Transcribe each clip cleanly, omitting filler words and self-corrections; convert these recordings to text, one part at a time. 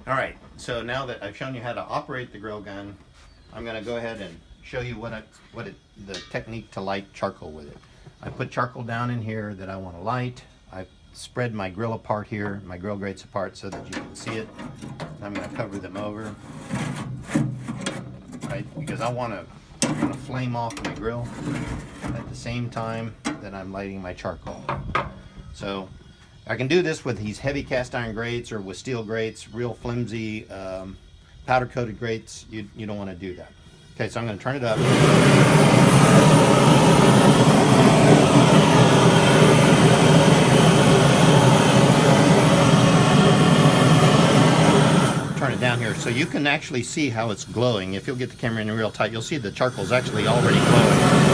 All right, so now that I've shown you how to operate the grill gun, I'm going to go ahead and show you the technique to light charcoal with it. I put charcoal down in here that I want to light. I've spread my grill apart here, my grill grates apart so that you can see it. I'm going to cover them over, right? Because I want to flame off my grill at the same time that I'm lighting my charcoal. So I can do this with these heavy cast iron grates or with steel grates, real flimsy powder coated grates. You don't want to do that. Okay, so I'm going to turn it up. Turn it down here so you can actually see how it's glowing. If you'll get the camera in real tight, you'll see the charcoal is actually already glowing.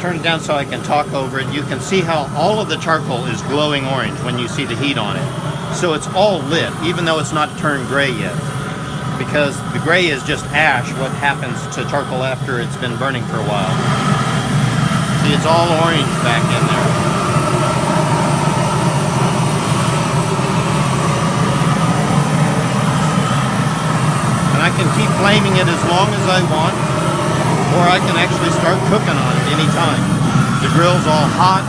Turn it down so I can talk over it. You can see how all of the charcoal is glowing orange when you see the heat on it. So it's all lit, even though it's not turned gray yet. Because the gray is just ash, what happens to charcoal after it's been burning for a while. See, it's all orange back in there. And I can keep flaming it as long as I want, or I can actually start cooking on it anytime. The grill's all hot.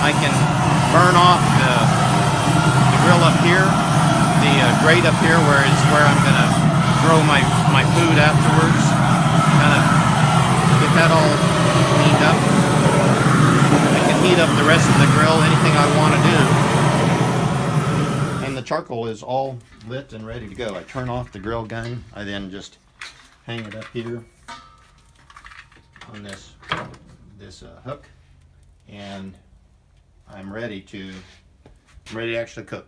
I can burn off the grill up here, the grate up here where I'm going to throw my food afterwards. Kind of get that all cleaned up. I can heat up the rest of the grill, anything I want to do. And the charcoal is all lit and ready to go. I turn off the grill gun. I then just hang it up here on this hook, and I'm ready to actually cook.